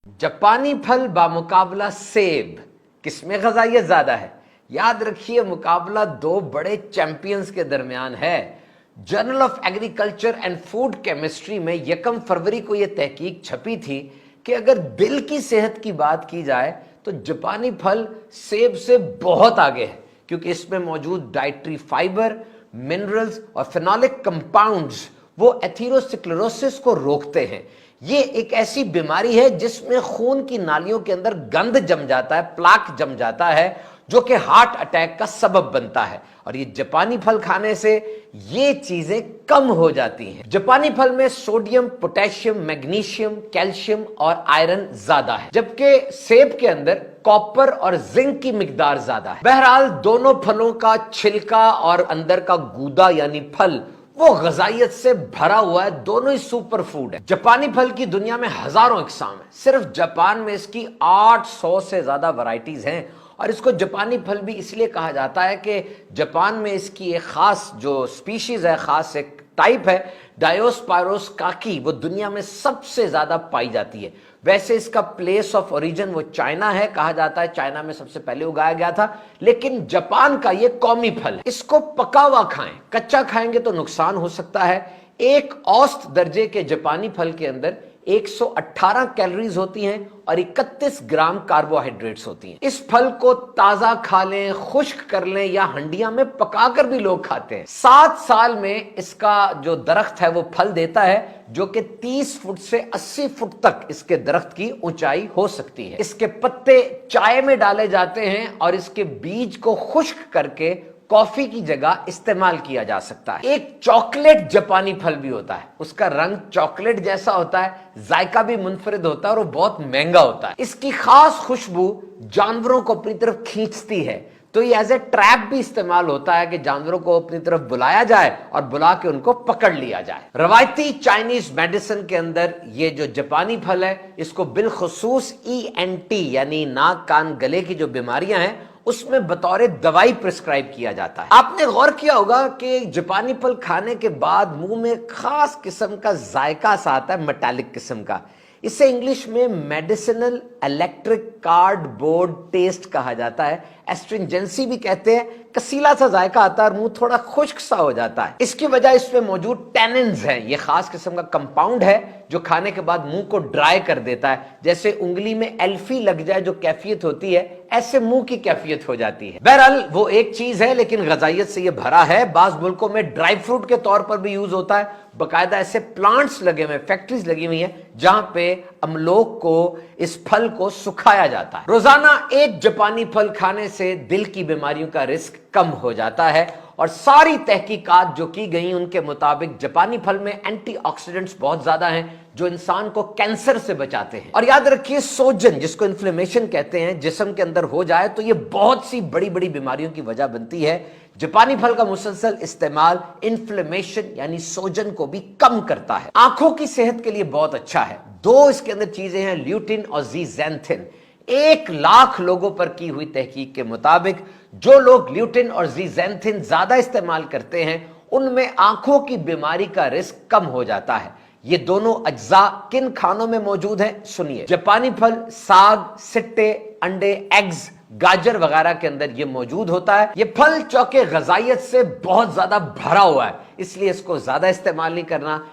जापानी फल बामुकाबला सेब किस में ग़ज़ाइयत ज़्यादा है? याद रखिए, मुकाबला दो बड़े चैंपियंस के दरमियान है। Journal of agriculture and food chemistry में 1 फरवरी को यह तहकीक छपी थी कि अगर दिल की सेहत की बात की जाए तो जापानी फल सेब से बहुत आगे है, क्योंकि इसमें मौजूद डाइटरी फाइबर, मिनरल्स और फेनोलिक कंपाउंड्स वो एथेरोस्क्लेरोसिस को रोकते हैं। ये एक ऐसी बीमारी है जिसमें खून की नालियों के अंदर गंद जम जाता है, प्लाक जम जाता है, जो कि हार्ट अटैक का सबब बनता है। और ये जापानी फल खाने से ये चीजें कम हो जाती हैं। जापानी फल में सोडियम, पोटेशियम, मैग्नीशियम, कैल्शियम और आयरन ज्यादा है, जबकि सेब के अंदर कॉपर और जिंक की मिकदार ज्यादा है। बहरहाल दोनों फलों का छिलका और अंदर का गूदा यानी फल वो ग़ज़ाइयत से भरा हुआ है। दोनों ही सुपर फूड है। जापानी फल की दुनिया में हजारों इकसाम है। सिर्फ जापान में इसकी 800 से ज्यादा वैरायटीज हैं। और इसको जापानी फल भी इसलिए कहा जाता है कि जापान में इसकी एक खास जो स्पीशीज है, खास एक टाइप है डायोस्पायरोस काकी, वो दुनिया में सबसे ज्यादा पाई जाती है। वैसे इसका प्लेस ऑफ ओरिजिन वो चाइना है, कहा जाता है चाइना में सबसे पहले उगाया गया था, लेकिन जापान का ये कौमी फल है। इसको पका हुआ खाएं, कच्चा खाएंगे तो नुकसान हो सकता है। एक औसत दर्जे के जापानी फल के अंदर 118 कैलोरीज होती हैं और 31 ग्राम कार्बोहाइड्रेट्स होती हैं। इस फल को ताजा खा लें, खुश्क कर लें या हंडिया में पकाकर भी लोग खाते हैं। 7 साल में इसका जो दरख्त है वो फल देता है, जो कि 30 फुट से 80 फुट तक इसके दरख्त की ऊंचाई हो सकती है। इसके पत्ते चाय में डाले जाते हैं और इसके बीज को खुश्क करके कॉफी की जगह इस्तेमाल किया जा सकता है। एक चॉकलेट जापानी फल भी होता है, उसका रंग चॉकलेट जैसा होता है, जायका भी मुनफरिद होता है और वो बहुत महंगा होता है। इसकी खास खुशबू जानवरों को अपनी तरफ खींचती है, तो ये एज ए ट्रैप भी इस्तेमाल होता है कि जानवरों को अपनी तरफ बुलाया जाए और बुला के उनको पकड़ लिया जाए। रवायती चाइनीज मेडिसिन के अंदर ये जो जापानी फल है, इसको बिलखुसूस ENT यानी नाक कान गले की जो बीमारियां हैं उसमें बतौर दवाई प्रिस्क्राइब किया जाता है। आपने गौर किया होगा कि जापानी फल खाने के बाद मुंह में खास किस्म का जायका सा आता है, मेटालिक किस्म का। इसे इंग्लिश में मेडिसिनल इलेक्ट्रिक कार्डबोर्ड टेस्ट कहा जाता है। एस्ट्रिंजेंसी भी कहते हैं। कसीला सा जायका आता है और मुंह थोड़ा खुश्क सा हो जाता है। इसकी वजह इसमें मौजूद टैनिन्स हैं। ये खास किस्म का कंपाउंड है जो खाने के बाद मुंह को ड्राई कर देता है। जैसे उंगली में एल्फी लग जाए जो कैफियत होती है, ऐसे मुंह की कैफियत हो जाती है। बहरहाल वो एक चीज है, लेकिन ग़ज़ाइयत से ये भरा है। बाज़ मुल्कों में ड्राई फ्रूट के तौर पर भी यूज होता है। बाकायदा ऐसे प्लांट्स लगे हुए, फैक्ट्रीज लगी हुई हैं जहां पे अमलोक को इस फल को सुखाया जाता है। रोजाना एक जापानी फल खाने से दिल की बीमारियों का रिस्क कम हो जाता है। और सारी तहकीकात जो की गई उनके मुताबिक जापानी फल में एंटीऑक्सीडेंट्स बहुत ज्यादा हैं जो इंसान को कैंसर से बचाते हैं। और याद रखिए, सोजन जिसको इन्फ्लेमेशन कहते हैं जिस्म के अंदर हो जाए तो ये बहुत सी बड़ी बड़ी बीमारियों की वजह बनती है। जापानी फल का मुसलसल इस्तेमाल इन्फ्लेमेशन यानी सोजन को भी कम करता है। आंखों की सेहत के लिए बहुत अच्छा है। 2 इसके अंदर चीजें हैं, ल्यूटिन और ज़ीज़ैंथिन। 1 लाख लोगों पर की हुई तहकीक के मुताबिक जो लोग ल्यूटिन और ज़ीज़ैंथिन ज्यादा इस्तेमाल करते हैं उनमें आंखों की बीमारी का रिस्क कम हो जाता है। ये दोनों अज्जा किन खानों में मौजूद हैं, सुनिए। जापानी फल साग, सिट्टे, अंडे, एग्स, गाजर वगैरह के अंदर ये मौजूद होता है। ये फल चौके ग़ज़ाइयत से बहुत ज्यादा भरा हुआ है, इसलिए इसको ज्यादा इस्तेमाल नहीं करना।